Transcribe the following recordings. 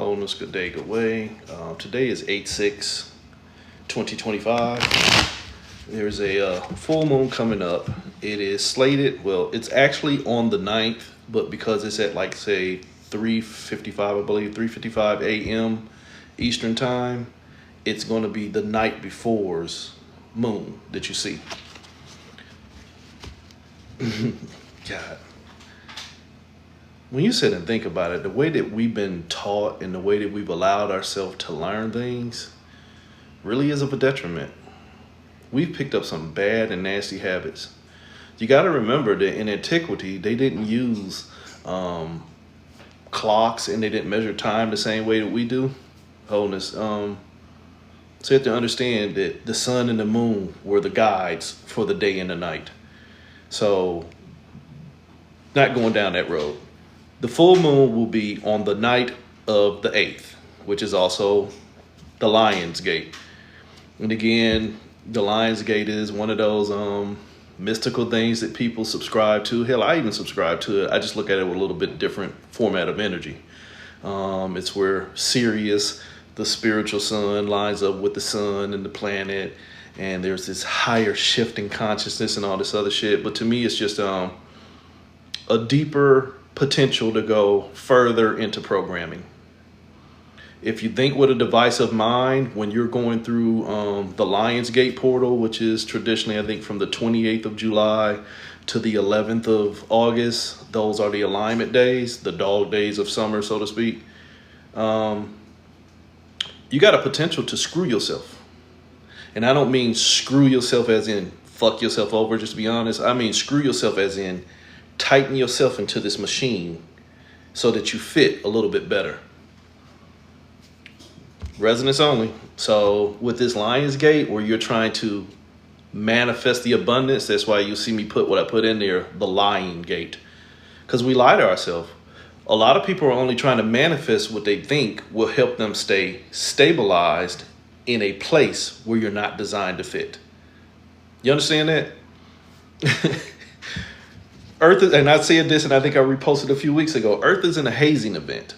Wholeness, good day, good way. Today is 8/6/2025. There's a full moon coming up. It is slated, well, it's actually on the 9th, but because it's at like, say, 3:55, I believe, 3:55 a.m. Eastern time, it's going to be the night before's moon that you see. God. When you sit and think about it, the way that we've been taught and the way that we've allowed ourselves to learn things really is of a detriment. We've picked up some bad and nasty habits. You got to remember that in antiquity, they didn't use clocks and they didn't measure time the same way that we do. Wholeness. So you have to understand that the sun and the moon were the guides for the day and the night. So not going down that road. The full moon will be on the night of the 8th, which is also the Lion's Gate. And again, the Lion's Gate is one of those mystical things that people subscribe to. Hell, I even subscribe to it. I just look at it with a little bit different format of energy. It's where Sirius, the spiritual sun, lines up with the sun and the planet. And there's this higher shifting consciousness and all this other shit. But to me, it's just a deeper potential to go further into programming. If you think with a device of mind, when you're going through the Lion's Gate portal, which is traditionally, I think, from the 28th of July to the 11th of August, those are the alignment days, the dog days of summer, so to speak. You got a potential to screw yourself. And I don't mean screw yourself as in fuck yourself over, just to be honest. I mean screw yourself as in tighten yourself into this machine so that you fit a little bit better. Resonance only. So with this Lion's Gate, where you're trying to manifest the abundance, that's why you see me put what I put in there, the Lion Gate. Because we lie to ourselves. A lot of people are only trying to manifest what they think will help them stay stabilized in a place where you're not designed to fit. You understand that? Earth is, and I said this, and I think I reposted a few weeks ago. Earth is in a hazing event,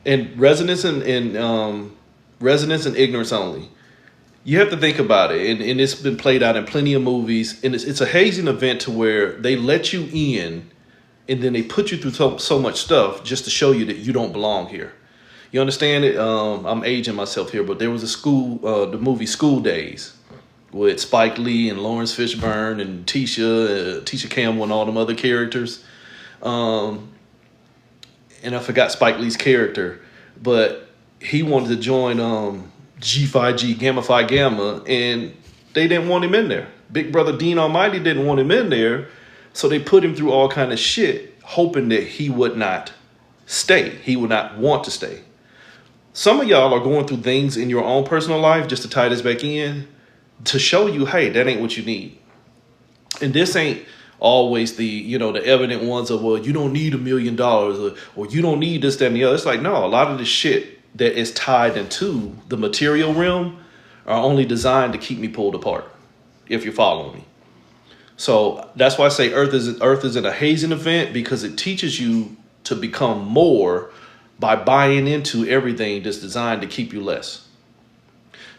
and resonance and ignorance only. You have to think about it, and it's been played out in plenty of movies. And it's a hazing event to where they let you in, and then they put you through so much stuff just to show you that you don't belong here. You understand it? I'm aging myself here, but there was the movie School Days, with Spike Lee and Lawrence Fishburne and Tisha Campbell and all them other characters. And I forgot Spike Lee's character, but he wanted to join G5G, Gamma Phi Gamma, and they didn't want him in there. Big Brother Dean Almighty didn't want him in there, so they put him through all kind of shit, hoping that he would not stay. He would not want to stay. Some of y'all are going through things in your own personal life, just to tie this back in, to show you, hey, that ain't what you need. And this ain't always the evident ones of, well, you don't need $1 million or you don't need this, that, and the other. It's like, no, a lot of the shit that is tied into the material realm are only designed to keep me pulled apart, if you're following me. So that's why I say Earth is in a hazing event, because it teaches you to become more by buying into everything that's designed to keep you less.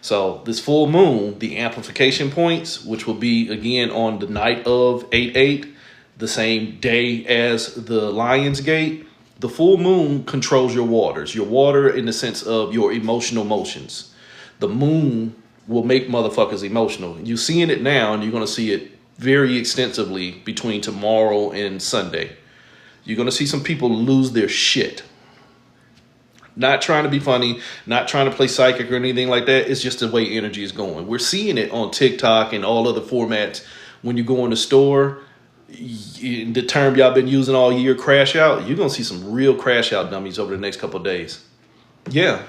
So this full moon, the amplification points, which will be again on the night of 8/8, the same day as the Lion's Gate. The full moon controls your waters. Your water in the sense of your emotional motions. The moon will make motherfuckers emotional. You're seeing it now, and you're going to see it very extensively between tomorrow and Sunday. You're going to see some people lose their shit. Not trying to be funny, not trying to play psychic or anything like that. It's just the way energy is going. We're seeing it on TikTok and all other formats. When you go in the store, the term y'all been using all year, crash out, you're going to see some real crash out dummies over the next couple of days. Yeah,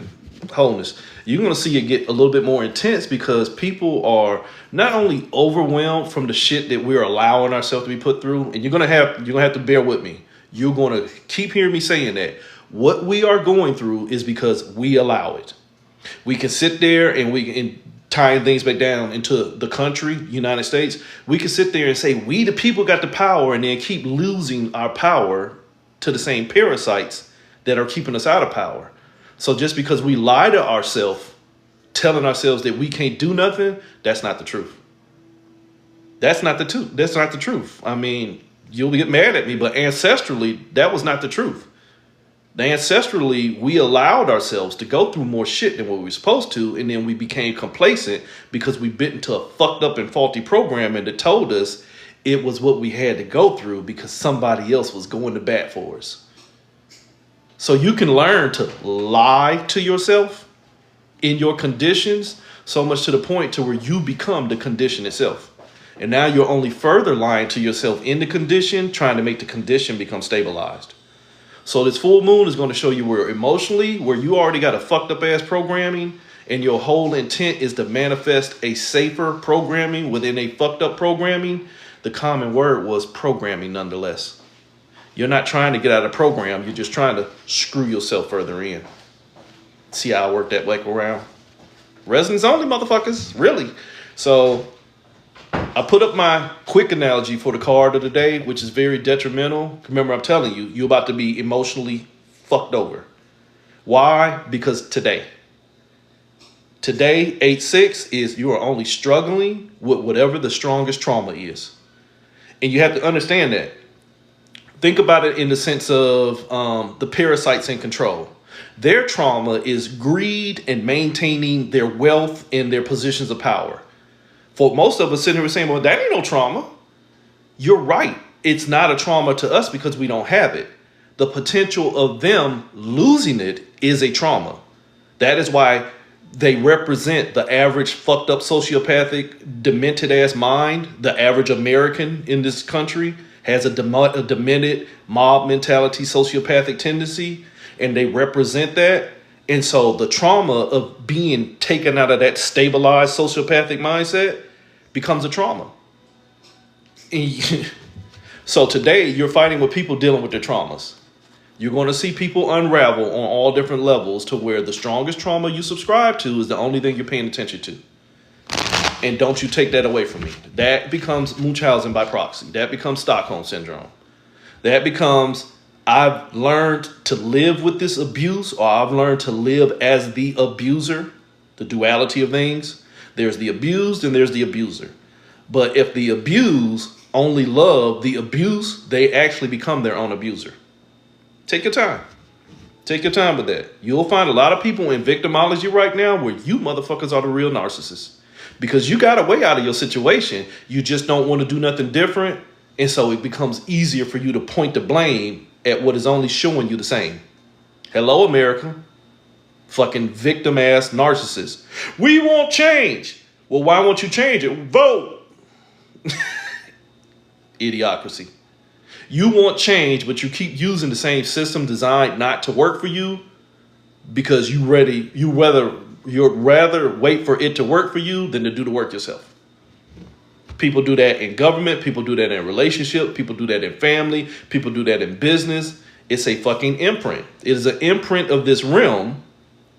wholeness. You're going to see it get a little bit more intense, because people are not only overwhelmed from the shit that we're allowing ourselves to be put through, and you're going to have to bear with me. You're going to keep hearing me saying that. What we are going through is because we allow it. We can sit there and we can tying things back down into the country, United States. We can sit there and say, we the people got the power, and then keep losing our power to the same parasites that are keeping us out of power. So just because we lie to ourselves, telling ourselves that we can't do nothing, that's not the truth. That's not the truth. That's not the truth. I mean, you'll get mad at me, but ancestrally, that was not the truth. Ancestrally, we allowed ourselves to go through more shit than what we were supposed to, and then we became complacent because we bit into a fucked up and faulty programming that told us it was what we had to go through because somebody else was going to bat for us. So you can learn to lie to yourself in your conditions so much to the point to where you become the condition itself. And now you're only further lying to yourself in the condition, trying to make the condition become stabilized. So this full moon is going to show you where emotionally, where you already got a fucked up ass programming and your whole intent is to manifest a safer programming within a fucked up programming. The common word was programming nonetheless. You're not trying to get out of program. You're just trying to screw yourself further in. See how I work that back around? Resonance only, motherfuckers. Really. So I put up my quick analogy for the card of the day, which is very detrimental. Remember, I'm telling you, you're about to be emotionally fucked over. Why? Because today, 8-6 is you are only struggling with whatever the strongest trauma is. And you have to understand that. Think about it in the sense of the parasites in control. Their trauma is greed and maintaining their wealth and their positions of power. For most of us sitting here saying, well, that ain't no trauma. You're right. It's not a trauma to us because we don't have it. The potential of them losing it is a trauma. That is why they represent the average fucked up sociopathic, demented ass mind. The average American in this country has a demented mob mentality, sociopathic tendency, and they represent that. And so the trauma of being taken out of that stabilized sociopathic mindset becomes a trauma. So today you're fighting with people dealing with their traumas. You're going to see people unravel on all different levels to where the strongest trauma you subscribe to is the only thing you're paying attention to. And don't you take that away from me. That becomes Munchausen by proxy. That becomes Stockholm Syndrome. That becomes, I've learned to live with this abuse, or I've learned to live as the abuser, the duality of things. There's the abused and there's the abuser. But if the abused only love the abuse, they actually become their own abuser. Take your time. Take your time with that. You'll find a lot of people in victimology right now where you motherfuckers are the real narcissists. Because you got a way out of your situation. You just don't want to do nothing different. And so it becomes easier for you to point the blame at what is only showing you the same. Hello, America. Fucking victim ass narcissists. We want change. Well, why won't you change it? Vote. Idiocracy. You want change, but you keep using the same system designed not to work for you because you'd rather wait for it to work for you than to do the work yourself. People do that in government. People do that in relationship. People do that in family. People do that in business. It's a fucking imprint. It is an imprint of this realm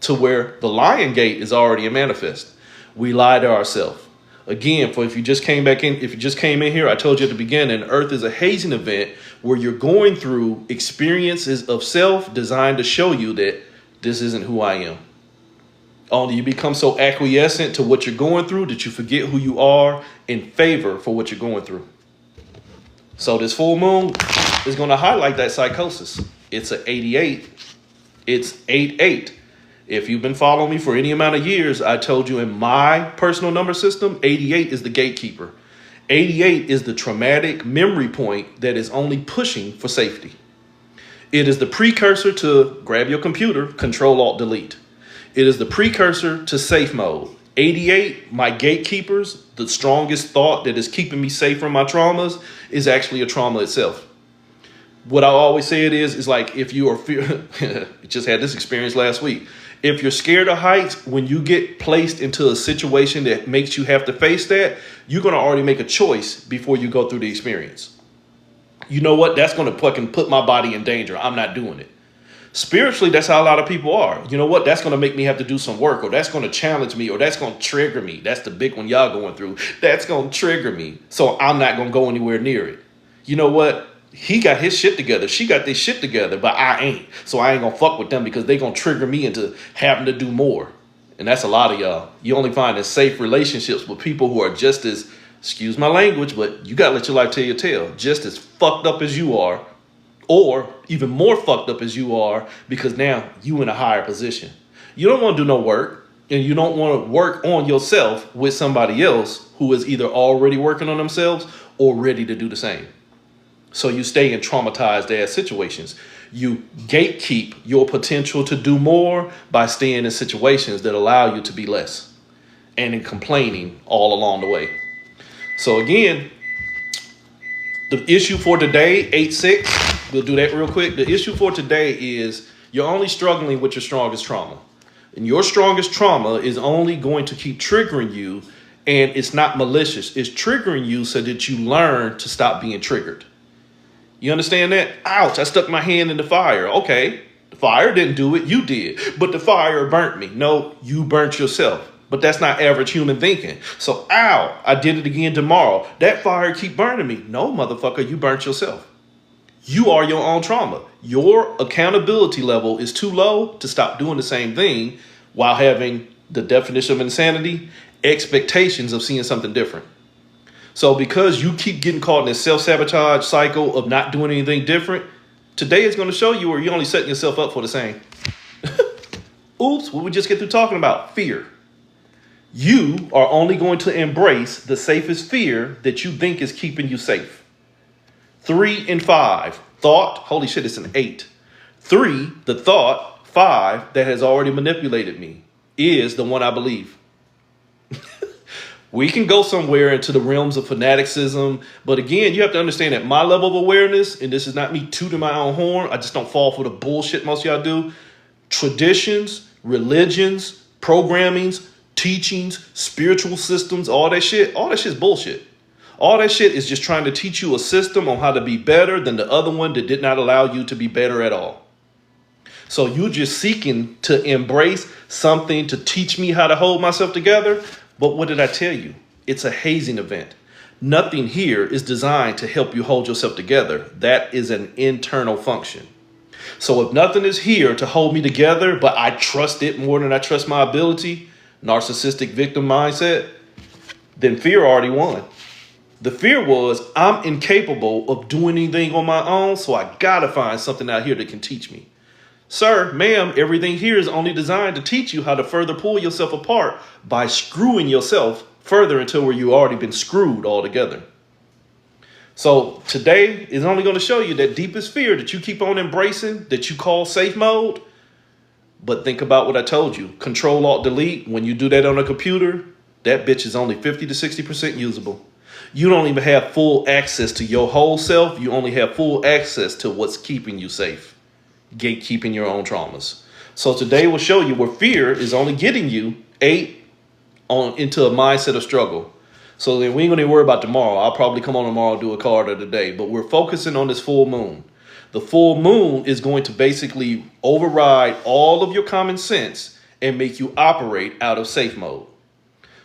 to where the lion gate is already a manifest. We lie to ourselves. Again, if you just came in here, I told you at the beginning, Earth is a hazing event where you're going through experiences of self designed to show you that this isn't who I am. Only you become so acquiescent to what you're going through that you forget who you are in favor for what you're going through. So this full moon is going to highlight that psychosis. It's an 88. It's 8-8. If you've been following me for any amount of years, I told you in my personal number system, 88 is the gatekeeper. 88 is the traumatic memory point that is only pushing for safety. It is the precursor to grab your computer, Control-Alt-Delete. It is the precursor to safe mode. 88, my gatekeepers, the strongest thought that is keeping me safe from my traumas is actually a trauma itself. What I always say it is like if you are just had this experience last week. If you're scared of heights, when you get placed into a situation that makes you have to face that, you're going to already make a choice before you go through the experience. You know what? That's going to fucking put my body in danger. I'm not doing it. Spiritually, that's how a lot of people are. You know what? That's going to make me have to do some work, or that's going to challenge me, or that's going to trigger me. That's the big one y'all going through. That's going to trigger me. So I'm not going to go anywhere near it. You know what? he got his shit together. She got their shit together, but I ain't. So I ain't gonna fuck with them because they gonna trigger me into having to do more. And that's a lot of y'all. You only find in safe relationships with people who are just as, excuse my language, but you gotta let your life tell your tale, just as fucked up as you are, or even more fucked up as you are, because now you in a higher position. You don't want to do no work, and you don't want to work on yourself with somebody else who is either already working on themselves or ready to do the same. So you stay in traumatized ass situations. You gatekeep your potential to do more by staying in situations that allow you to be less and in complaining all along the way. So again, the issue for today, 8-6, we'll do that real quick. The issue for today is you're only struggling with your strongest trauma. And your strongest trauma is only going to keep triggering you, and it's not malicious. It's triggering you so that you learn to stop being triggered. You understand that? Ouch, I stuck my hand in the fire. Okay, the fire didn't do it, you did. But the fire burnt me. No, you burnt yourself. But that's not average human thinking. So, ow, I did it again tomorrow. That fire keep burning me. No, motherfucker, you burnt yourself. You are your own trauma. Your accountability level is too low to stop doing the same thing while having the definition of insanity, expectations of seeing something different. So because you keep getting caught in this self-sabotage cycle of not doing anything different, today is going to show you where you're only setting yourself up for the same. Oops, what we just get through talking about? Fear. You are only going to embrace the safest fear that you think is keeping you safe. 3 and 5. Thought. Holy shit, it's an 8. 3, the thought. 5, that has already manipulated me, is the one I believe. We can go somewhere into the realms of fanaticism. But again, you have to understand that my level of awareness, and this is not me tooting my own horn, I just don't fall for the bullshit most of y'all do. Traditions, religions, programmings, teachings, spiritual systems, all that shit's bullshit. All that shit is just trying to teach you a system on how to be better than the other one that did not allow you to be better at all. So you're just seeking to embrace something to teach me how to hold myself together. But what did I tell you? It's a hazing event. Nothing here is designed to help you hold yourself together. That is an internal function. So if nothing is here to hold me together, but I trust it more than I trust my ability, narcissistic victim mindset, then fear already won. The fear was I'm incapable of doing anything on my own, so I gotta find something out here that can teach me. Sir, ma'am, everything here is only designed to teach you how to further pull yourself apart by screwing yourself further until where you already been screwed altogether. So today is only going to show you that deepest fear that you keep on embracing, that you call safe mode. But think about what I told you. Control, Alt, Delete. When you do that on a computer, that bitch is only 50 to 60% usable. You don't even have full access to your whole self. You only have full access to what's keeping you safe. Gatekeeping your own traumas. So today will show you where fear is only getting you into a mindset of struggle. So then we ain't gonna worry about tomorrow. I'll probably come on tomorrow and do a card of the day, but we're focusing on this full moon. The full moon is going to basically override all of your common sense and make you operate out of safe mode.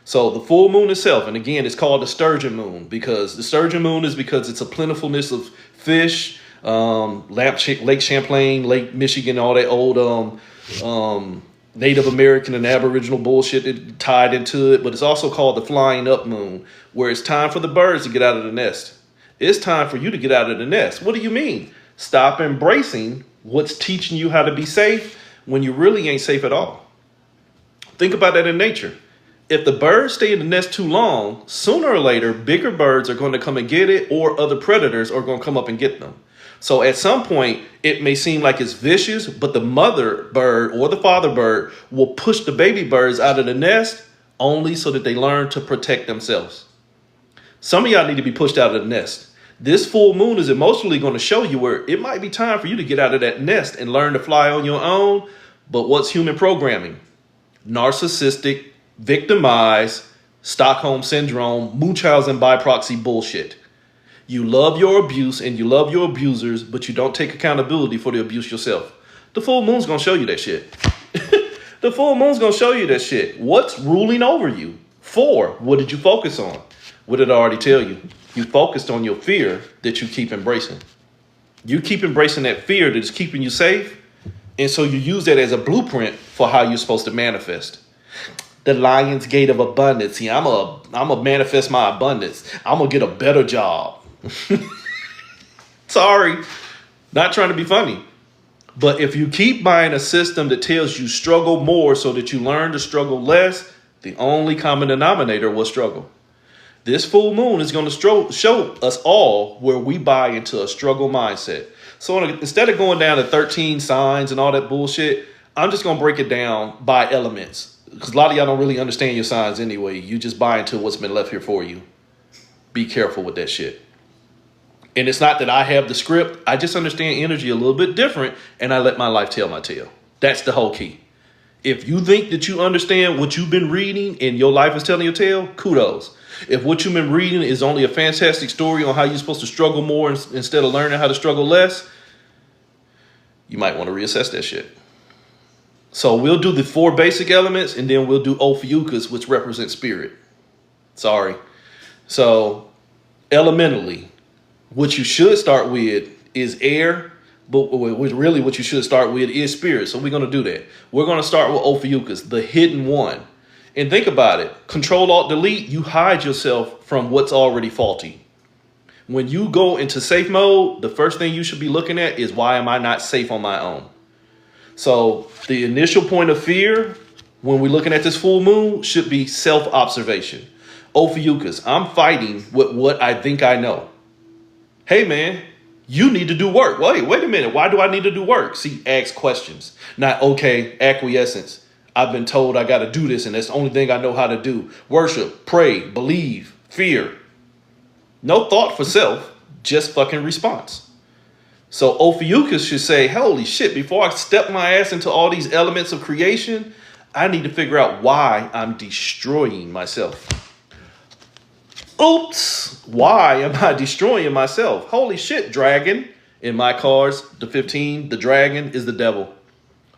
So the full moon itself, and again, it's called the sturgeon moon because the sturgeon moon is because it's a plentifulness of fish, Lake Champlain, Lake Michigan, all that old Native American and Aboriginal bullshit that tied into it. But it's also called the flying up moon, where it's time for the birds to get out of the nest. It's time for you to get out of the nest. What do you mean? Stop embracing what's teaching you how to be safe when you really ain't safe at all. Think about that in nature. If the birds stay in the nest too long, sooner or later, bigger birds are going to come and get it, or other predators are going to come up and get them. So at some point, it may seem like it's vicious, but the mother bird or the father bird will push the baby birds out of the nest only so that they learn to protect themselves. Some of y'all need to be pushed out of the nest. This full moon is emotionally going to show you where it might be time for you to get out of that nest and learn to fly on your own. But what's human programming? Narcissistic, victimized, Stockholm syndrome, Munchausen by proxy bullshit. You love your abuse and you love your abusers, but you don't take accountability for the abuse yourself. The full moon's going to show you that shit. The full moon's going to show you that shit. What's ruling over you? 4, what did you focus on? What did I already tell you? You focused on your fear that you keep embracing. You keep embracing that fear that is keeping you safe. And so you use that as a blueprint for how you're supposed to manifest. The lion's gate of abundance. See, I'm a manifest my abundance. I'm gonna get a better job. Sorry, not trying to be funny. But if you keep buying a system that tells you struggle more so that you learn to struggle less, the only common denominator will struggle. This full moon is going to show us all where we buy into a struggle mindset. So instead of going down to 13 signs and all that bullshit, I'm just going to break it down by elements. Because a lot of y'all don't really understand your signs anyway. You just buy into what's been left here for you. Be careful with that shit. And it's not that I have the script. I just understand energy a little bit different, and I let my life tell my tale. That's the whole key. If you think that you understand what you've been reading and your life is telling your tale, kudos. If what you've been reading is only a fantastic story on how you're supposed to struggle more instead of learning how to struggle less, you might want to reassess that shit. So we'll do the 4 basic elements, and then we'll do Ophiuchus, which represents spirit. Sorry. So elementally, what you should start with is air, but really what you should start with is spirit. So we're going to do that. We're going to start with Ophiuchus, the hidden one. And think about it. Control, Alt, Delete, you hide yourself from what's already faulty. When you go into safe mode, the first thing you should be looking at is, why am I not safe on my own? So the initial point of fear when we're looking at this full moon should be self-observation. Ophiuchus, I'm fighting with what I think I know. Hey, man, you need to do work. Wait a minute. Why do I need to do work? See, ask questions. Not, okay, acquiescence. I've been told I got to do this, and that's the only thing I know how to do. Worship, pray, believe, fear. No thought for self, just fucking response. So Ophiuchus should say, holy shit, before I step my ass into all these elements of creation, I need to figure out why I'm destroying myself. Oops, why am I destroying myself? Holy shit, dragon. In my cards, the 15, the dragon is the devil.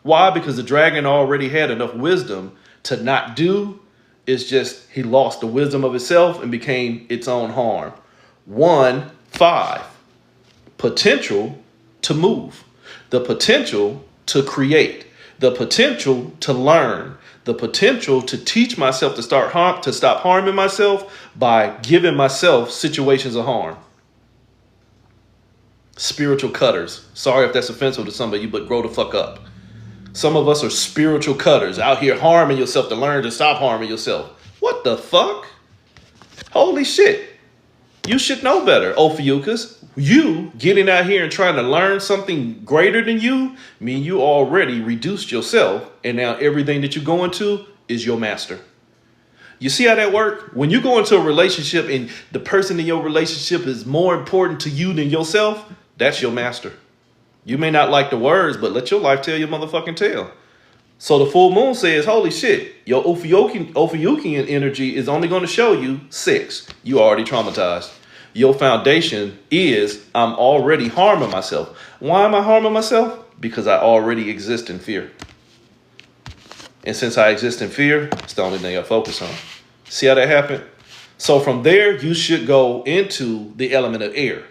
Why? Because the dragon already had enough wisdom to not do. It's just he lost the wisdom of itself and became its own harm. 1, 5. Potential to move. The potential to create. The potential to learn. The potential to teach myself to stop harming myself by giving myself situations of harm. Spiritual cutters. Sorry if that's offensive to some of you, but grow the fuck up. Some of us are spiritual cutters out here harming yourself to learn to stop harming yourself. What the fuck? Holy shit. You should know better, Ophiuchus. You getting out here and trying to learn something greater than you mean you already reduced yourself, and now everything that you go into is your master. You see how that works? When you go into a relationship and the person in your relationship is more important to you than yourself, that's your master. You may not like the words, but let your life tell your motherfucking tale. So the full moon says, holy shit, your Ophiuchian energy is only going to show you 6. You already traumatized. Your foundation is, I'm already harming myself. Why am I harming myself? Because I already exist in fear. And since I exist in fear, it's the only thing I focus on. See how that happened? So from there, you should go into the element of air.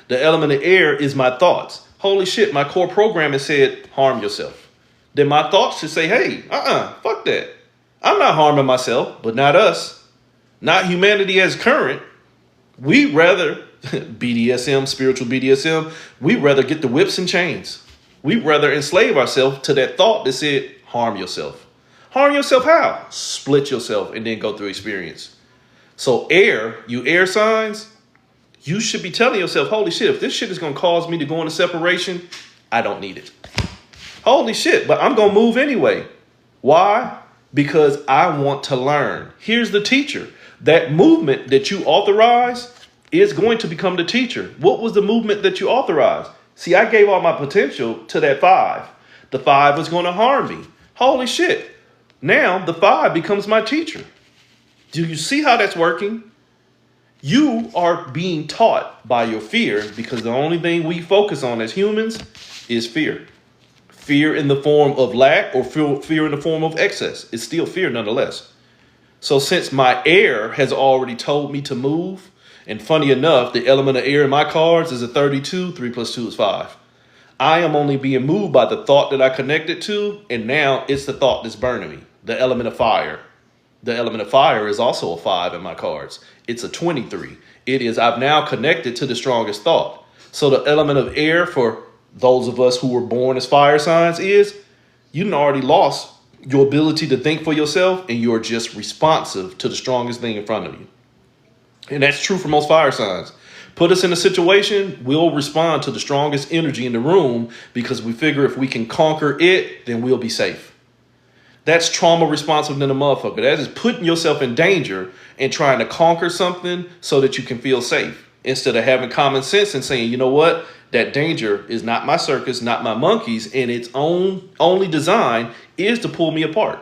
The element of air is my thoughts. Holy shit, my core programming said, harm yourself. Then my thoughts should say, hey, fuck that. I'm not harming myself, but not us. Not humanity as current. We rather, BDSM, spiritual BDSM, we rather get the whips and chains. We rather enslave ourselves to that thought that said, harm yourself. Harm yourself how? Split yourself and then go through experience. So air, you air signs, you should be telling yourself, holy shit, if this shit is going to cause me to go into separation, I don't need it. Holy shit, but I'm going to move anyway. Why? Because I want to learn. Here's the teacher. That movement that you authorize is going to become the teacher. What was the movement that you authorized? See, I gave all my potential to that 5. The 5 was going to harm me. Holy shit. Now the 5 becomes my teacher. Do you see how that's working? You are being taught by your fear because the only thing we focus on as humans is fear. Fear in the form of lack or fear in the form of excess. It's still fear nonetheless. So since my air has already told me to move And funny enough, the element of air in my cards is a 32. 3 plus 2 is 5. I am only being moved by the thought that I connected to, and now it's the thought that's burning me. The element of fire. The element of fire is also a 5 in my cards. It's a 23. It is, I've now connected to the strongest thought. So the element of air for those of us who were born as fire signs is, you've already lost your ability to think for yourself, and you're just responsive to the strongest thing in front of you. And that's true for most fire signs. Put us in a situation, we'll respond to the strongest energy in the room because we figure if we can conquer it, then we'll be safe. That's trauma responsive than a motherfucker. That is putting yourself in danger and trying to conquer something so that you can feel safe, instead of having common sense and saying, you know what? That danger is not my circus, not my monkeys, and its only design is to pull me apart.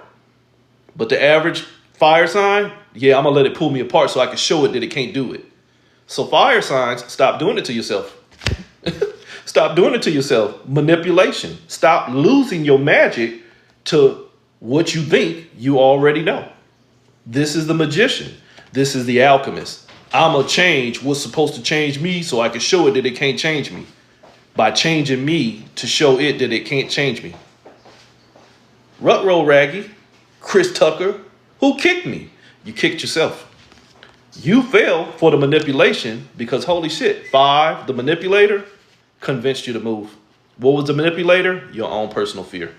But the average fire sign, yeah, I'm going to let it pull me apart so I can show it that it can't do it. So fire signs, stop doing it to yourself. Stop doing it to yourself. Manipulation. Stop losing your magic to what you think you already know. This is the magician. This is the alchemist. I'm going to change what's supposed to change me so I can show it that it can't change me, by changing me to show it that it can't change me. Rutro Raggy, Chris Tucker, who kicked me? You kicked yourself. You fell for the manipulation because, holy shit, 5, the manipulator, convinced you to move. What was the manipulator? Your own personal fear.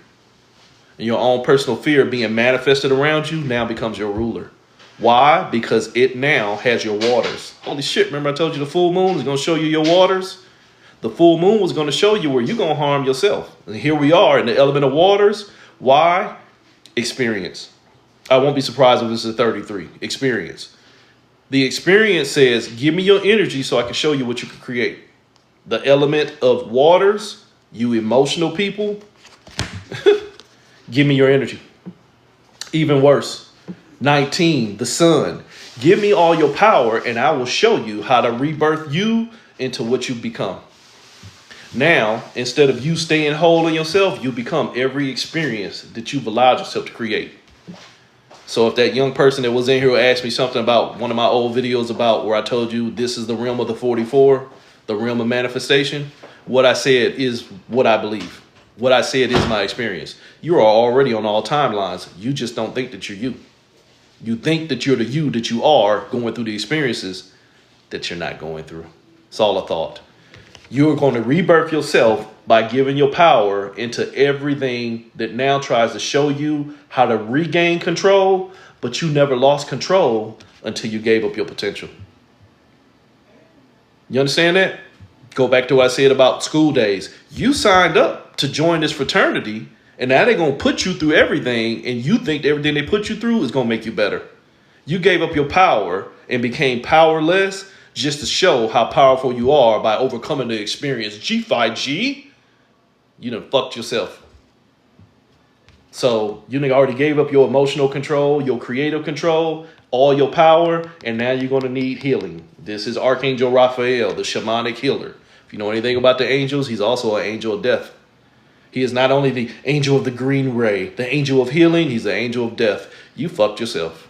And your own personal fear being manifested around you now becomes your ruler. Why? Because it now has your waters. Holy shit, remember I told you the full moon is going to show you your waters? The full moon was going to show you where you're going to harm yourself. And here we are in the element of waters. Why? Experience. I won't be surprised if it's a 33. Experience. The experience says, give me your energy so I can show you what you can create. The element of waters, you emotional people, give me your energy. Even worse, 19, the sun. Give me all your power and I will show you how to rebirth you into what you become. Now, instead of you staying whole in yourself, you become every experience that you've allowed yourself to create. So if that young person that was in here asked me something about one of my old videos about where I told you this is the realm of the 44, the realm of manifestation, what I said is what I believe. What I said is my experience. You are already on all timelines. You just don't think that you're you. You think that you're the you that you are going through the experiences that you're not going through. It's all a thought. You're going to rebirth yourself by giving your power into everything that now tries to show you how to regain control, but you never lost control until you gave up your potential. You understand that? Go back to what I said about school days. You signed up to join this fraternity, and now they're going to put you through everything, and you think everything they put you through is going to make you better. You gave up your power and became powerless just to show how powerful you are by overcoming the experience. G5G, you done fucked yourself. So you already gave up your emotional control, your creative control, all your power, and now you're going to need healing. This is Archangel Raphael, the shamanic healer. If you know anything about the angels, he's also an angel of death. He is not only the angel of the green ray, the angel of healing, he's the angel of death. You fucked yourself.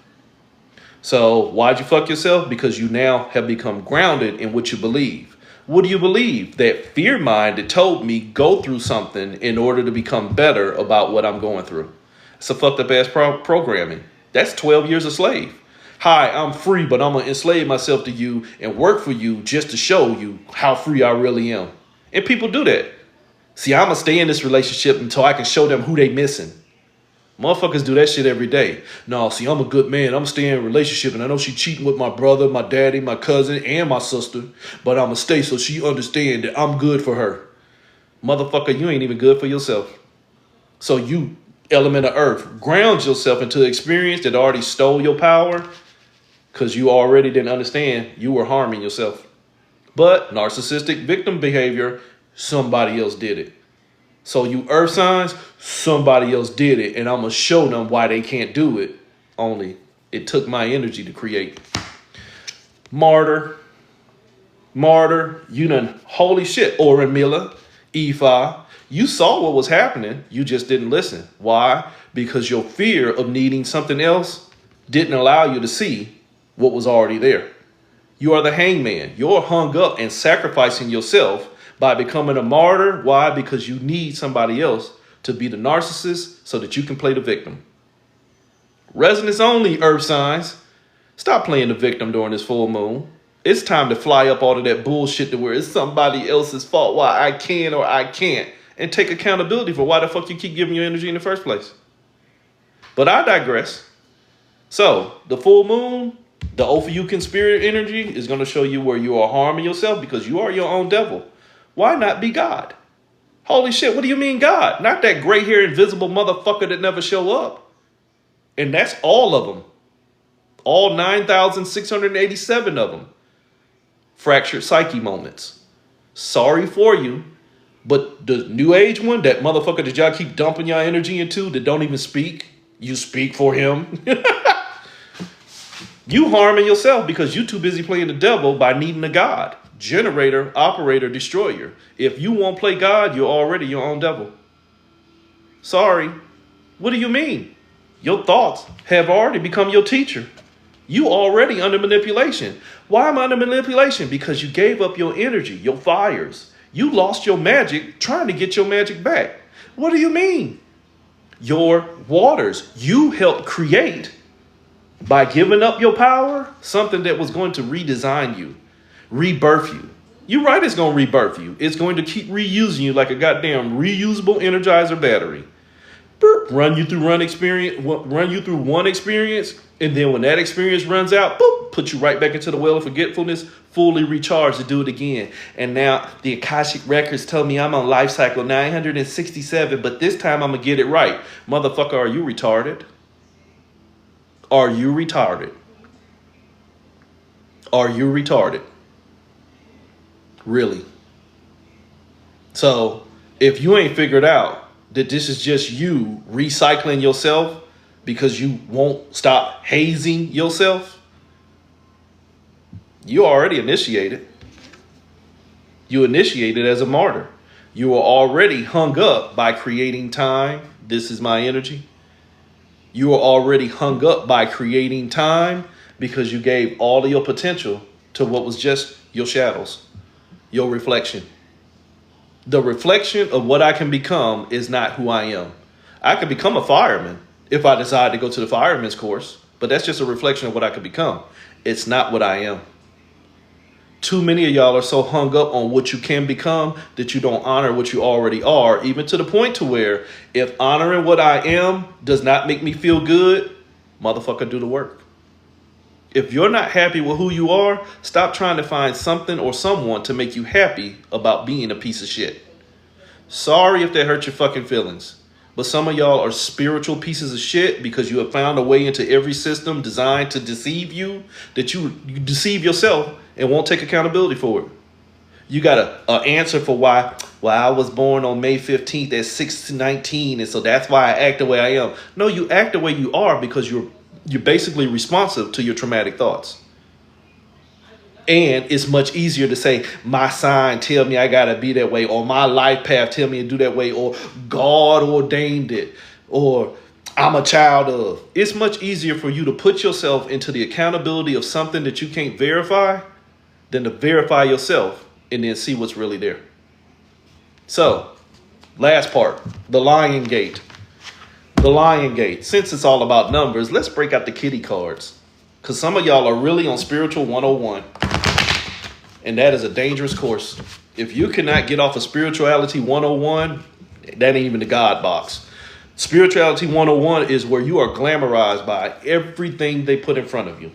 So why'd you fuck yourself? Because you now have become grounded in what you believe. What do you believe? That fear mind that told me go through something in order to become better about what I'm going through. It's a fucked up ass programming. That's 12 years a slave. Hi, I'm free, but I'm going to enslave myself to you and work for you just to show you how free I really am. And people do that. See, I'm going to stay in this relationship until I can show them who they missing. Motherfuckers do that shit every day. No, see, I'm a good man. I'm staying in a relationship, and I know she cheating with my brother, my daddy, my cousin, and my sister, but I'm going to stay so she understand that I'm good for her. Motherfucker, you ain't even good for yourself. So you, element of earth, ground yourself into an experience that already stole your power because you already didn't understand you were harming yourself. But narcissistic victim behavior, somebody else did it. So you earth signs, somebody else did it, and I'm going to show them why they can't do it. Only it took my energy to create. Martyr, you done, holy shit, Oren Miller, Ephi. You saw what was happening, you just didn't listen. Why? Because your fear of needing something else didn't allow you to see what was already there. You are the hangman. You're hung up and sacrificing yourself by becoming a martyr. Why? Because you need somebody else to be the narcissist so that you can play the victim. Resonance only, earth signs. Stop playing the victim during this full moon. It's time to fly up all of that bullshit to where it's somebody else's fault why I can or I can't, and take accountability for why the fuck you keep giving your energy in the first place. But I digress. So the full moon, the Ophiuchian spirit energy is going to show you where you are harming yourself because you are your own devil. Why not be God? Holy shit, what do you mean God? Not that gray hair invisible motherfucker that never show up. And that's all of them. All 9,687 of them. Fractured psyche moments. Sorry for you, but the new age one, that motherfucker that y'all keep dumping y'all energy into that don't even speak, you speak for him. You harming yourself because you too busy playing the devil by needing a God. Generator, operator, destroyer. If you won't play God, you're already your own devil. Sorry. What do you mean? Your thoughts have already become your teacher. You already under manipulation. Why am I under manipulation? Because you gave up your energy, your fires. You lost your magic trying to get your magic back. What do you mean? Your waters you helped create by giving up your power, something that was going to redesign you, rebirth you. You're right, it's going to rebirth you. It's going to keep reusing you like a goddamn reusable Energizer battery. Boop, run you through one experience, and then when that experience runs out, boop, put you right back into the well of forgetfulness, fully recharged to do it again. And now the Akashic records tell me I'm on life cycle 967, but this time I'm gonna get it right. Motherfucker, are you retarded? Are you retarded? Are you retarded? Really? So if you ain't figured out that this is just you recycling yourself because you won't stop hazing yourself, you already initiated. You initiated as a martyr. You are already hung up by creating time. This is my energy. You are already hung up by creating time because you gave all of your potential to what was just your shadows, your reflection. The reflection of what I can become is not who I am. I could become a fireman if I decide to go to the fireman's course, but that's just a reflection of what I could become. It's not what I am. Too many of y'all are so hung up on what you can become that you don't honor what you already are, even to the point to where if honoring what I am does not make me feel good, motherfucker, do the work. If you're not happy with who you are, stop trying to find something or someone to make you happy about being a piece of shit. Sorry if that hurt your fucking feelings, but some of y'all are spiritual pieces of shit because you have found a way into every system designed to deceive you that you deceive yourself and won't take accountability for it. You got an answer for why I was born on May 15th at 6:19, and so that's why I act the way I am. No, you act the way you are because you're basically responsive to your traumatic thoughts. And it's much easier to say, my sign tell me I gotta be that way, or my life path tell me to do that way, or God ordained it, or I'm a child of. It's much easier for you to put yourself into the accountability of something that you can't verify than to verify yourself and then see what's really there. So, last part, the Lion Gate. The Lion Gate. Since it's all about numbers, let's break out the kitty cards. Because some of y'all are really on Spiritual 101. And that is a dangerous course. If you cannot get off of Spirituality 101, that ain't even the God box. Spirituality 101 is where you are glamorized by everything they put in front of you.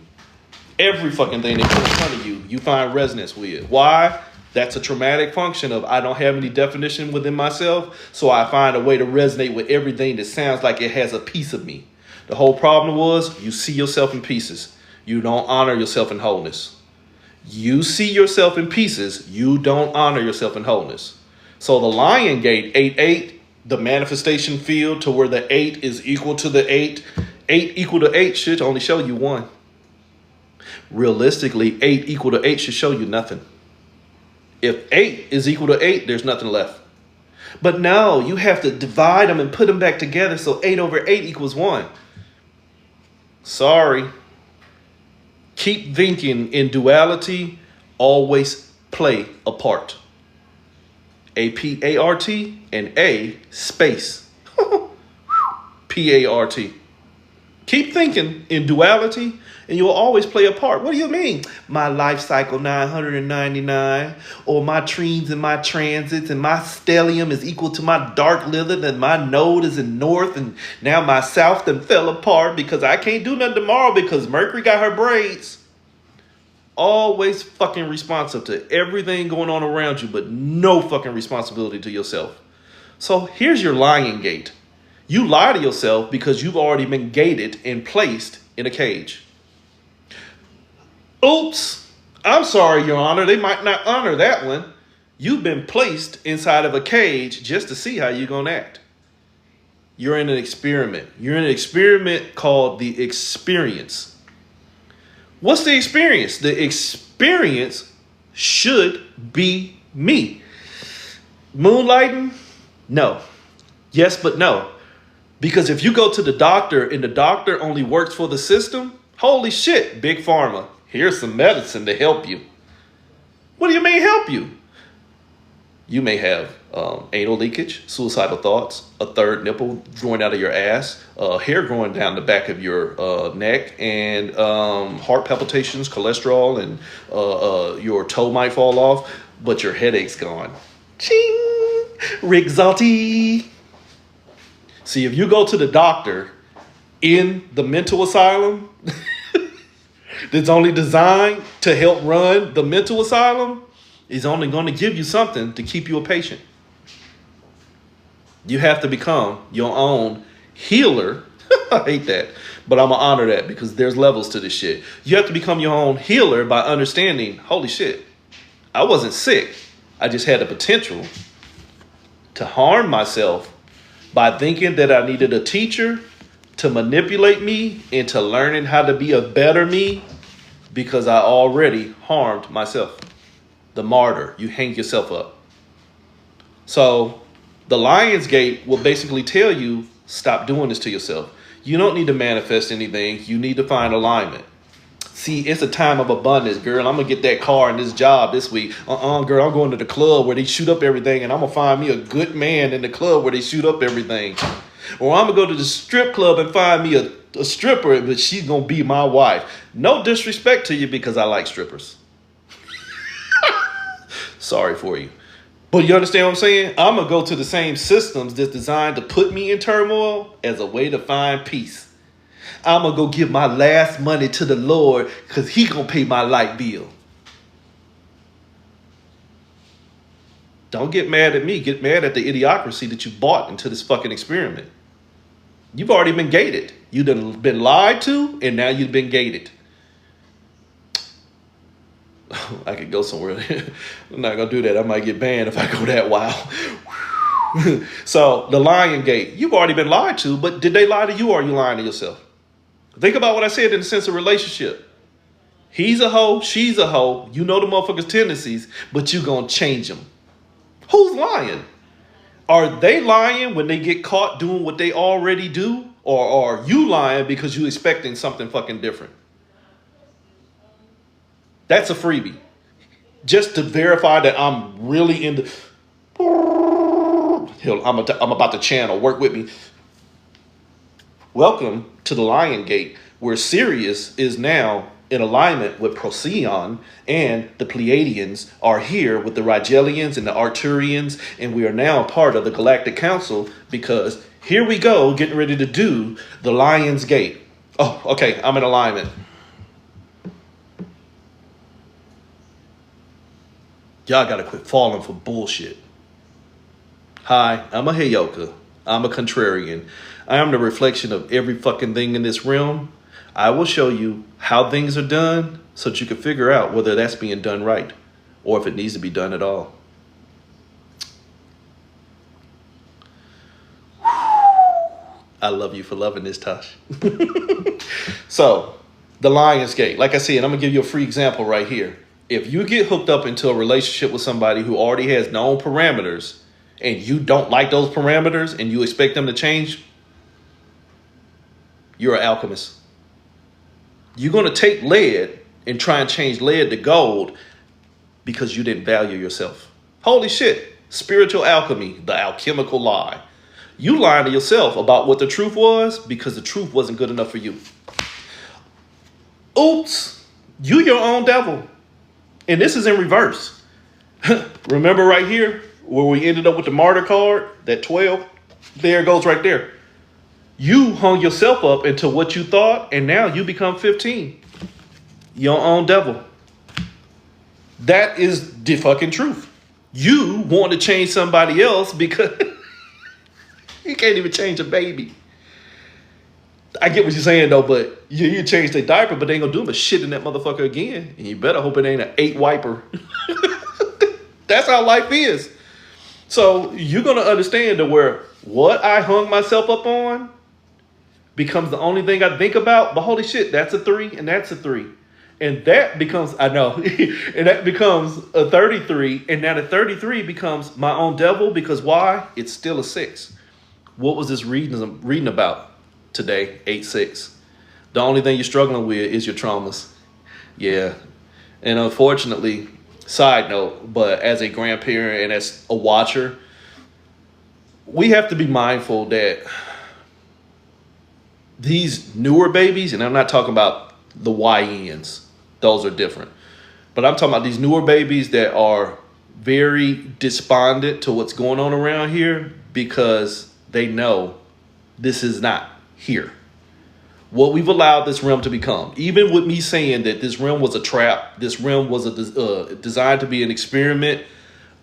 Every fucking thing they put in front of you, you find resonance with. Why? That's a traumatic function of I don't have any definition within myself, so I find a way to resonate with everything that sounds like it has a piece of me. The whole problem was you see yourself in pieces. You don't honor yourself in wholeness. You see yourself in pieces. You don't honor yourself in wholeness. So the Lion Gate, 8-8, the manifestation field to where the 8 is equal to the 8. 8 equal to 8 should only show you 1. Realistically, 8 equal to 8 should show you nothing. If 8 is equal to 8, there's nothing left. But no, you have to divide them and put them back together so 8 over 8 equals 1. Sorry. Keep thinking in duality. Always play a part. A-P-A-R-T and A space. P-A-R-T. Keep thinking in duality and you'll always play a part. What do you mean? My life cycle 999, or my trees and my transits and my stellium is equal to my dark lilith and my node is in north and now my south then fell apart because I can't do nothing tomorrow because Mercury got her braids. Always fucking responsive to everything going on around you, but no fucking responsibility to yourself. So here's your lying gate. You lie to yourself because you've already been gated and placed in a cage. Oops, I'm sorry, Your Honor. They might not honor that one. You've been placed inside of a cage just to see how you're going to act. You're in an experiment. You're in an experiment called the experience. What's the experience? The experience should be me. Moonlighting? No. Yes, but no. Because if you go to the doctor and the doctor only works for the system, holy shit, Big Pharma, here's some medicine to help you. What do you mean help you? You may have anal leakage, suicidal thoughts, a third nipple growing out of your ass, hair growing down the back of your neck, and heart palpitations, cholesterol, and your toe might fall off, but your headache's gone. Ching! Rick Zalti! See, if you go to the doctor in the mental asylum that's only designed to help run the mental asylum, is only going to give you something to keep you a patient. You have to become your own healer. I hate that, but I'm going to honor that because there's levels to this shit. You have to become your own healer by understanding, holy shit, I wasn't sick. I just had the potential to harm myself by thinking that I needed a teacher to manipulate me into learning how to be a better me because I already harmed myself. The martyr, you hang yourself up. So the Lion's Gate will basically tell you, stop doing this to yourself. You don't need to manifest anything. You need to find alignment. See, it's a time of abundance, girl. I'm going to get that car and this job this week. Girl, I'm going to the club where they shoot up everything and I'm going to find me a good man in the club where they shoot up everything. Or I'm going to go to the strip club and find me a stripper, but she's going to be my wife. No disrespect to you because I like strippers. Sorry for you. But you understand what I'm saying? I'm going to go to the same systems that's designed to put me in turmoil as a way to find peace. I'm going to go give my last money to the Lord because he going to pay my light bill. Don't get mad at me. Get mad at the idiocracy that you bought into this fucking experiment. You've already been gated. You've been lied to, and now you've been gated. I could go somewhere. I'm not going to do that. I might get banned if I go that wild. So, the Lion Gate. You've already been lied to, but did they lie to you or are you lying to yourself? Think about what I said in the sense of relationship. He's a hoe, she's a hoe. You know the motherfucker's tendencies, but you going to change them. Who's lying? Are they lying when they get caught doing what they already do? Or are you lying because you expecting something fucking different? That's a freebie. Just to verify that I'm really in the... I'm about to channel. Work with me. Welcome to the Lion Gate, where Sirius is now in alignment with Procyon, and the Pleiadians are here with the Rigelians and the Arturians, and we are now part of the Galactic Council because here we go, getting ready to do the Lion's Gate. Oh, okay, I'm in alignment. Y'all gotta quit falling for bullshit. Hi, I'm a Heyoka. I'm a contrarian. I am the reflection of every fucking thing in this realm. I will show you how things are done so that you can figure out whether that's being done right or if it needs to be done at all. I love you for loving this, Tosh. So, the Lion's Gate. Like I said, I'm going to give you a free example right here. If you get hooked up into a relationship with somebody who already has known parameters and you don't like those parameters and you expect them to change, you're an alchemist. You're going to take lead and try and change lead to gold because you didn't value yourself. Holy shit. Spiritual alchemy, the alchemical lie. You lying to yourself about what the truth was because the truth wasn't good enough for you. Oops. You your own devil. And this is in reverse. Remember right here where we ended up with the martyr card, that 12? There it goes right there. You hung yourself up into what you thought, and now you become 15. Your own devil. That is the fucking truth. You want to change somebody else because you can't even change a baby. I get what you're saying though, but you change their diaper, but they ain't gonna do but shit in that motherfucker again. And you better hope it ain't an 8 wiper. That's how life is. So you're gonna understand that where what I hung myself up on becomes the only thing I think about. But holy shit, that's a 3 and that's a 3. And that becomes, I know, and that becomes a 33. And now the 33 becomes my own devil because why? It's still a 6. What was this reading about today? 8-6. The only thing you're struggling with is your traumas. Yeah. And unfortunately, side note, but as a grandparent and as a watcher, we have to be mindful that these newer babies, and I'm not talking about the YNs, those are different. But I'm talking about these newer babies that are very despondent to what's going on around here because they know this is not here. What we've allowed this realm to become, even with me saying that this realm was a trap, this realm was designed to be an experiment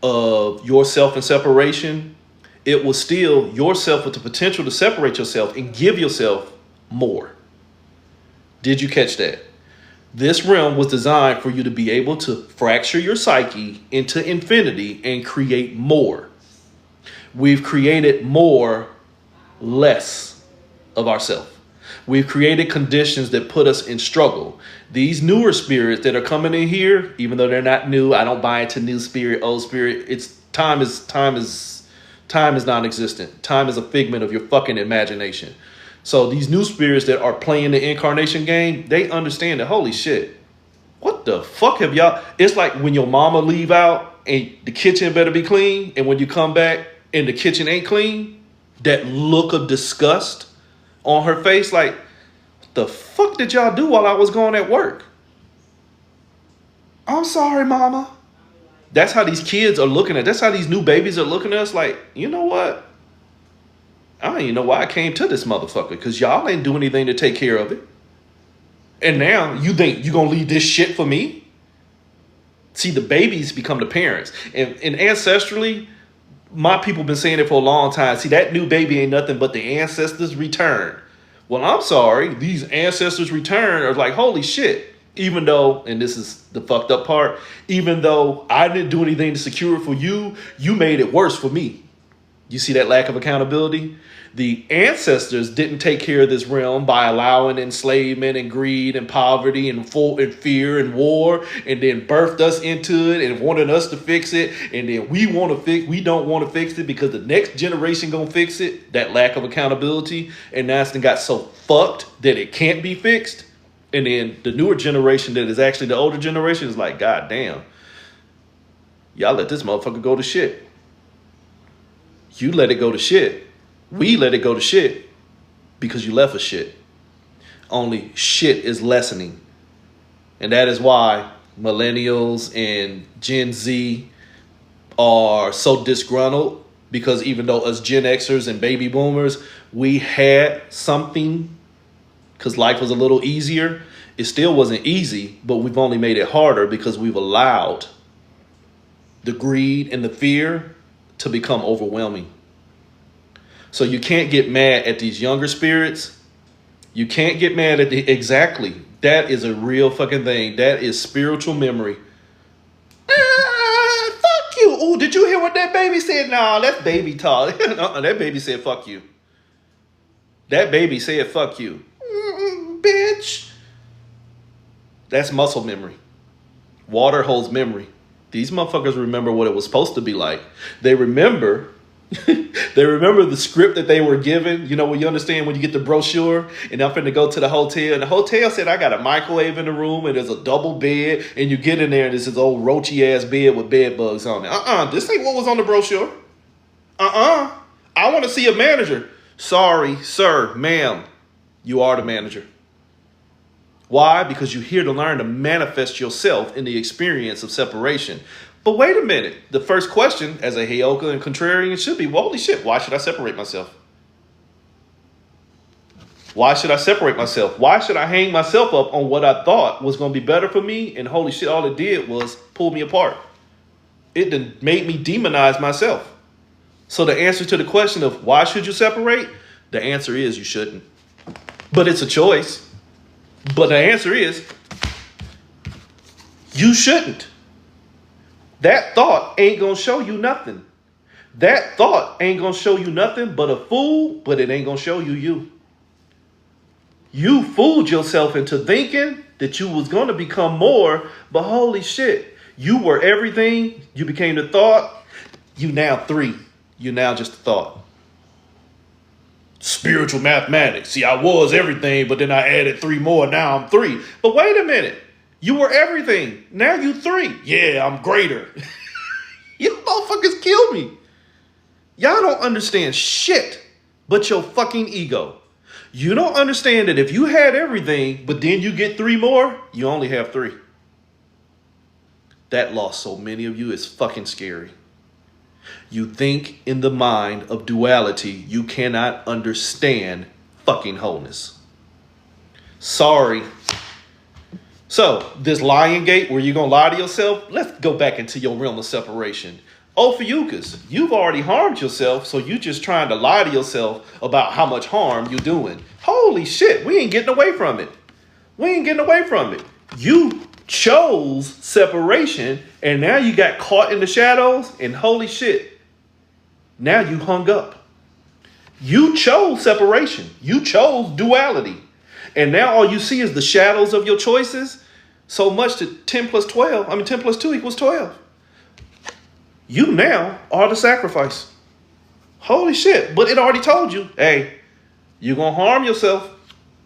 of yourself and separation, it was still yourself with the potential to separate yourself and give yourself more. Did you catch that? This realm was designed for you to be able to fracture your psyche into infinity and create more. We've created more, less of ourselves. We've created conditions that put us in struggle. These newer spirits that are coming in here, even though they're not new, I don't buy into new spirit, old spirit. It's time is non-existent. Time is a figment of your fucking imagination. So these new spirits that are playing the incarnation game, they understand that, holy shit, what the fuck have y'all? It's like when your mama leave out and the kitchen better be clean, and when you come back and the kitchen ain't clean, that look of disgust on her face, like, what the fuck did y'all do while I was going at work? I'm sorry, mama. That's how these kids are looking at, that's how these new babies are looking at us like, you know what? I don't even know why I came to this motherfucker because y'all ain't doing anything to take care of it. And now you think you gonna leave this shit for me? See, the babies become the parents. And ancestrally, my people been saying it for a long time. See, that new baby ain't nothing but the ancestors' return. Well, I'm sorry. These ancestors' return are like, holy shit. Even though, and this is the fucked up part, even though I didn't do anything to secure it for you, you made it worse for me. You see that lack of accountability? The ancestors didn't take care of this realm by allowing enslavement and greed and poverty and fear and war, and then birthed us into it and wanted us to fix it. And then we don't want to fix it because the next generation gonna fix it. That lack of accountability, and now it's got so fucked that it can't be fixed. And then the newer generation that is actually the older generation is like, God damn, y'all let this motherfucker go to shit. You let it go to shit. We let it go to shit because you left us shit. Only shit is lessening. And that is why millennials and Gen Z are so disgruntled, because even though us Gen Xers and baby boomers, we had something because life was a little easier. It still wasn't easy, but we've only made it harder because we've allowed the greed and the fear to become overwhelming. So you can't get mad at these younger spirits. You can't get mad at exactly. That is a real fucking thing. That is spiritual memory. Fuck you. Oh, did you hear what that baby said? Nah, that's baby talk. That baby said fuck you. That baby said fuck you. Bitch. That's muscle memory. Water holds memory. These motherfuckers remember what it was supposed to be like. They remember They remember the script that they were given. You know, when you understand when you get the brochure and I'm finna go to the hotel. And the hotel said, I got a microwave in the room and there's a double bed. And you get in there and there's this old roachy ass bed with bed bugs on it. This ain't what was on the brochure. I want to see a manager. Sorry, sir, ma'am. You are the manager. Why? Because you're here to learn to manifest yourself in the experience of separation. But wait a minute. The first question, as a Heyoka and contrarian, should be, well, holy shit, why should I separate myself? Why should I separate myself? Why should I hang myself up on what I thought was going to be better for me? And holy shit, all it did was pull me apart. It done made me demonize myself. So the answer to the question of why should you separate? The answer is you shouldn't. But it's a choice. But the answer is you shouldn't. That thought ain't going to show you nothing. That thought ain't going to show you nothing but a fool, but it ain't going to show you you. You fooled yourself into thinking that you was going to become more, but holy shit, you were everything. You became the thought. You now 3. You now just a thought. Spiritual mathematics. See, I was everything, but then I added 3 more. Now I'm 3. But wait a minute. You were everything. Now you 3. Yeah, I'm greater. You motherfuckers kill me. Y'all don't understand shit but your fucking ego. You don't understand that if you had everything, but then you get 3 more, you only have 3. That loss so many of you is fucking scary. You think in the mind of duality, you cannot understand fucking wholeness. Sorry. So, this lying gate where you're going to lie to yourself, let's go back into your realm of separation. Ophiuchus, you've already harmed yourself, so you just trying to lie to yourself about how much harm you're doing. Holy shit, we ain't getting away from it. We ain't getting away from it. You chose separation, and now you got caught in the shadows, and holy shit, now you hung up. You chose separation. You chose duality. And now all you see is the shadows of your choices. So much that 10 plus 2 equals 12. You now are the sacrifice. Holy shit. But it already told you, hey, you're going to harm yourself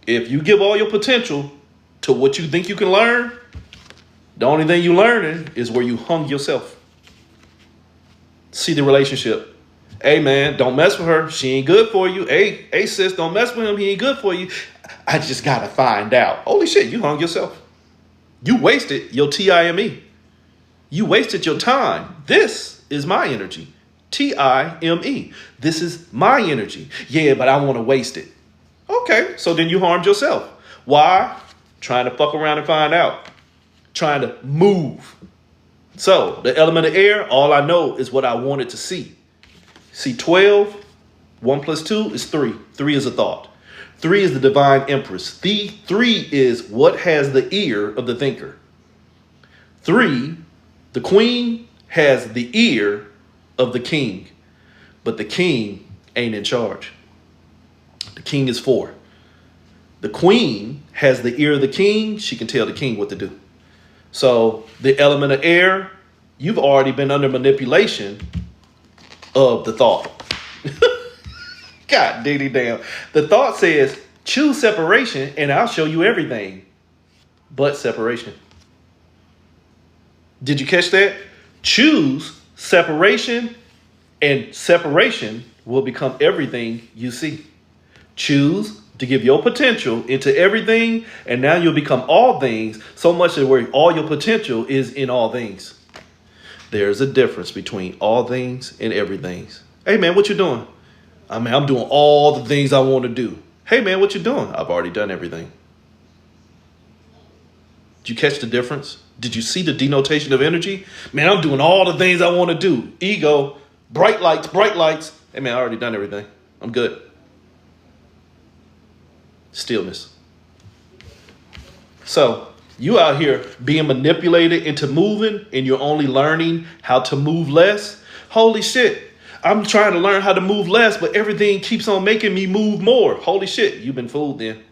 if you give all your potential to what you think you can learn. The only thing you learning is where you hung yourself. See the relationship. Hey, man, don't mess with her. She ain't good for you. Hey, sis, don't mess with him. He ain't good for you. I just got to find out. Holy shit, you hung yourself. You wasted your time. You wasted your time. This is my energy. Time. This is my energy. Yeah, but I want to waste it. Okay, so then you harmed yourself. Why? Trying to fuck around and find out. Trying to move. So, the element of air, all I know is what I wanted to see. See, 12, 1 plus 2 is 3. 3 is a thought. 3 is the divine empress. The 3 is what has the ear of the thinker. 3, the queen, has the ear of the king. But the king ain't in charge. The king is 4. The queen has the ear of the king. She can tell the king what to do. So the element of air, you've already been under manipulation of the thought. God diggity damn. The thought says, choose separation and I'll show you everything but separation. Did you catch that? Choose separation and separation will become everything you see. Choose to give your potential into everything and now you'll become all things, so much that where all your potential is in all things. There's a difference between all things and everything. Hey man, what you doing? I mean, I'm doing all the things I want to do. Hey man, what you doing? I've already done everything. Did you catch the difference? Did you see the denotation of energy? Man, I'm doing all the things I want to do. Ego, bright lights, bright lights. Hey man, I already done everything. I'm good. Stillness. So you out here being manipulated into moving and you're only learning how to move less. Holy shit. I'm trying to learn how to move less, but everything keeps on making me move more. Holy shit. You've been fooled then.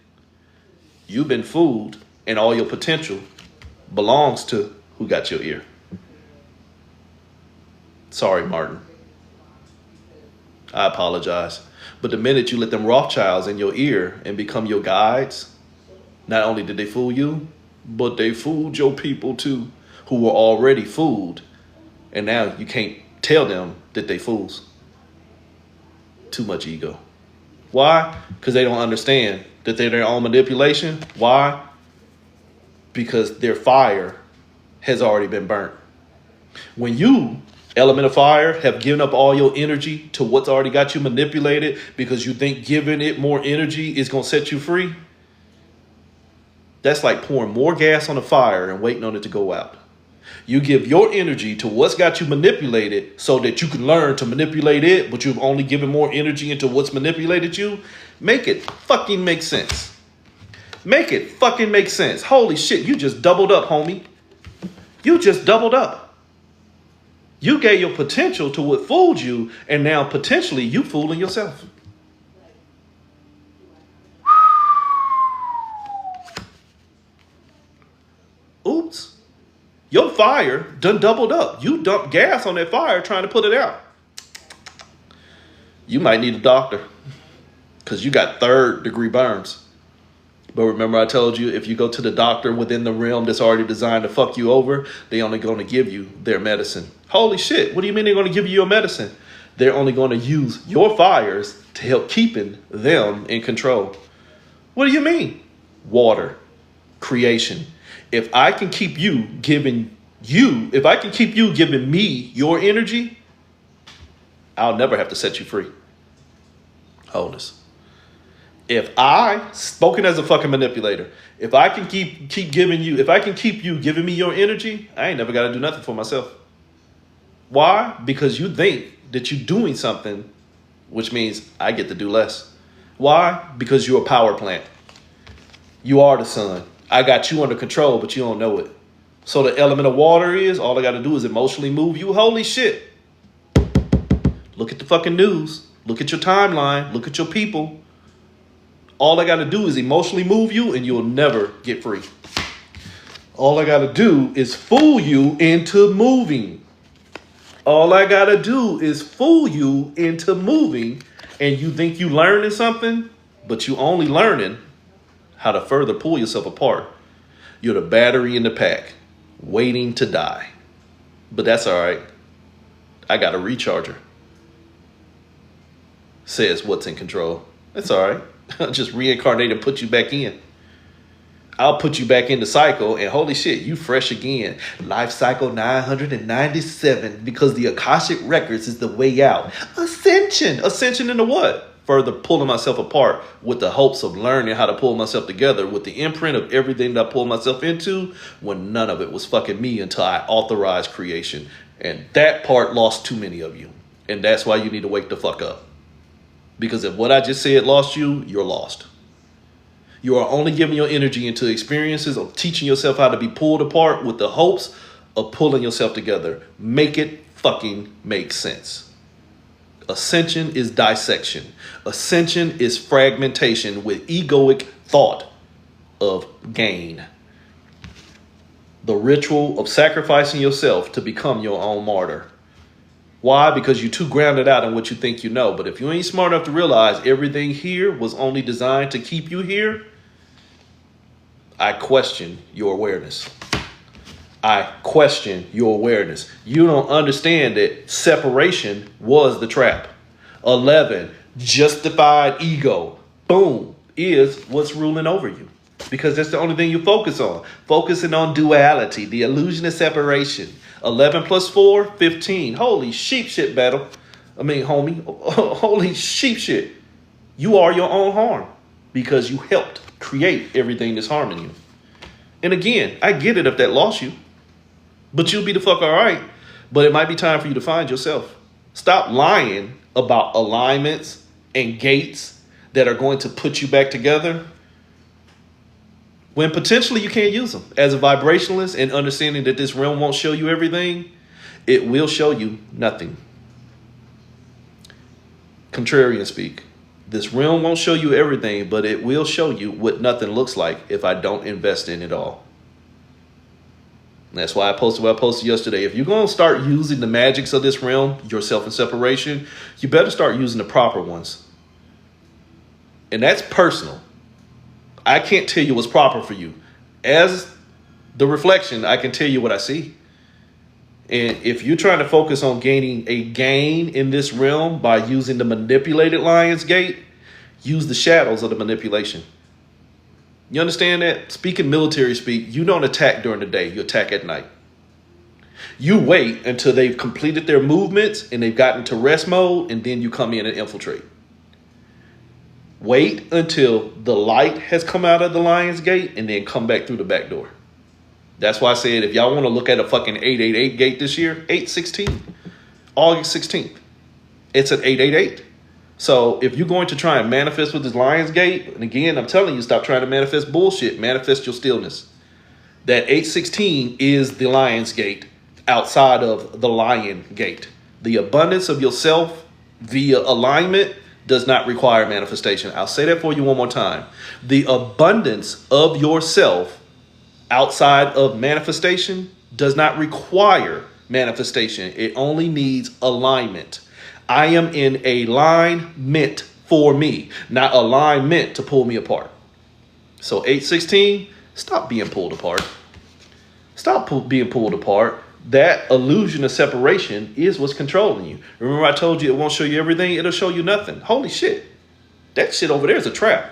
You've been fooled and all your potential belongs to who got your ear. Sorry, Martin. I apologize. But the minute you let them Rothschilds in your ear and become your guides, not only did they fool you, but they fooled your people too, who were already fooled. And now you can't tell them that they fools. Too much ego. Why? Because they don't understand that they're their own manipulation. Why? Because their fire has already been burnt. When you, element of fire, have given up all your energy to what's already got you manipulated because you think giving it more energy is going to set you free, that's like pouring more gas on a fire and waiting on it to go out. You give your energy to what's got you manipulated so that you can learn to manipulate it, but you've only given more energy into what's manipulated you. Make it fucking make sense. Make it fucking make sense. Holy shit, you just doubled up, homie. You just doubled up. You gave your potential to what fooled you, and now potentially you fooling yourself. Oops. Your fire done doubled up. You dumped gas on that fire trying to put it out. You might need a doctor because you got 3rd-degree burns. But remember I told you, if you go to the doctor within the realm that's already designed to fuck you over, they only going to give you their medicine. Holy shit. What do you mean they're going to give you your medicine? They're only going to use your fires to help keeping them in control. What do you mean? Water. Creation. If I can keep you giving me your energy, I'll never have to set you free. Wholeness. If I, spoken as a fucking manipulator, if I can keep giving you, if I can keep you giving me your energy, I ain't never got to do nothing for myself. Why? Because you think that you're doing something, which means I get to do less. Why? Because you're a power plant. You are the sun. I got you under control, but you don't know it. So the element of water is, all I got to do is emotionally move you. Holy shit. Look at the fucking news. Look at your timeline. Look at your people. All I got to do is emotionally move you and you'll never get free. All I got to do is fool you into moving. All I got to do is fool you into moving, and you think you learning something, but you only learning how to further pull yourself apart. You're the battery in the pack, waiting to die. But that's all right. I got a recharger. Says what's in control. That's all right. I'll just reincarnate and put you back in. I'll put you back in the cycle, and holy shit, you fresh again. Life cycle 997, because the Akashic Records is the way out. Ascension. Ascension into what? Further pulling myself apart with the hopes of learning how to pull myself together with the imprint of everything that I pulled myself into, when none of it was fucking me until I authorized creation. And that part lost too many of you. And that's why you need to wake the fuck up. Because if what I just said lost you, you're lost. You are only giving your energy into experiences of teaching yourself how to be pulled apart with the hopes of pulling yourself together. Make it fucking make sense. Ascension is dissection. Ascension is fragmentation with egoic thought of gain. The ritual of sacrificing yourself to become your own martyr. Why? Because you're too grounded out in what you think you know. But if you ain't smart enough to realize everything here was only designed to keep you here, I question your awareness. I question your awareness. You don't understand that separation was the trap. 11, justified ego, boom, is what's ruling over you. Because that's the only thing you focus on. Focusing on duality, the illusion of separation. 11 plus 4, 15. Holy sheep shit battle. Homie, holy sheep shit. You are your own harm because you helped create everything that's harming you. And again, I get it if that lost you, but you'll be the fuck all right. But it might be time for you to find yourself. Stop lying about alignments and gates that are going to put you back together when potentially you can't use them. As a vibrationalist and understanding that this realm won't show you everything, it will show you nothing. Contrarian speak. This realm won't show you everything, but it will show you what nothing looks like if I don't invest in it all. That's why I posted what I posted yesterday. If you're going to start using the magics of this realm, yourself and separation, you better start using the proper ones. And that's personal. I can't tell you what's proper for you. As the reflection, I can tell you what I see. And if you're trying to focus on gaining a gain in this realm by using the manipulated Lion's Gate, use the shadows of the manipulation. You understand that? Speaking military speak, you don't attack during the day. You attack at night. You wait until they've completed their movements and they've gotten to rest mode, and then you come in and infiltrate. Wait until the light has come out of the Lion's Gate and then come back through the back door. That's why I said, if y'all want to look at a fucking 888 gate this year, 8/16, August 16th, it's an 888. So if you're going to try and manifest with this Lion's Gate, and again, I'm telling you, stop trying to manifest bullshit. Manifest your stillness. That 8/16 is the Lion's Gate outside of the Lion Gate. The abundance of yourself via alignment does not require manifestation. I'll say that for you one more time. The abundance of yourself outside of manifestation does not require manifestation. It only needs alignment. I am in a line meant for me, not a line meant to pull me apart. So 8/16, stop being pulled apart. Stop being pulled apart. That illusion of separation is what's controlling you. Remember I told you it won't show you everything, it'll show you nothing. Holy shit. That shit over there is a trap.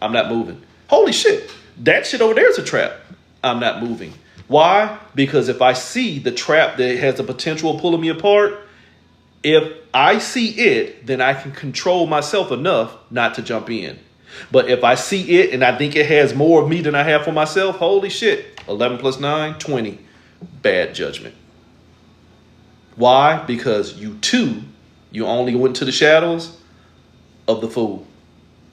I'm not moving. Holy shit. That shit over there is a trap. I'm not moving. Why? Because if I see the trap that has the potential of pulling me apart, if I see it, then I can control myself enough not to jump in. But if I see it and I think it has more of me than I have for myself, holy shit, 11 plus 9, 20. Bad judgment. Why? Because you only went to the shadows of the fool.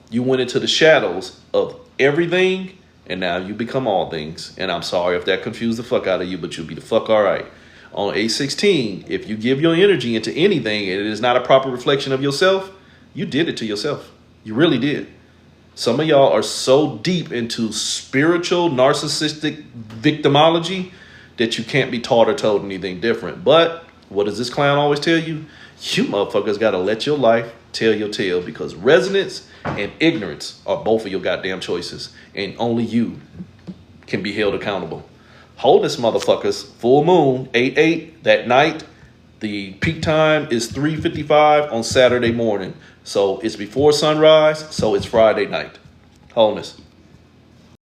You went into the shadows of everything, and now you become all things. And I'm sorry if that confused the fuck out of you, but you'll be the fuck all right. On 8/16, if you give your energy into anything and it is not a proper reflection of yourself, you did it to yourself. You really did. Some of y'all are so deep into spiritual, narcissistic victimology that you can't be taught or told anything different. But what does this clown always tell you? You motherfuckers got to let your life tell your tale, because resonance and ignorance are both of your goddamn choices, and only you can be held accountable. Wholeness, motherfuckers. Full moon, 8/8 that night. The peak time is 3:55 on Saturday morning. So it's before sunrise, so it's Friday night. Wholeness.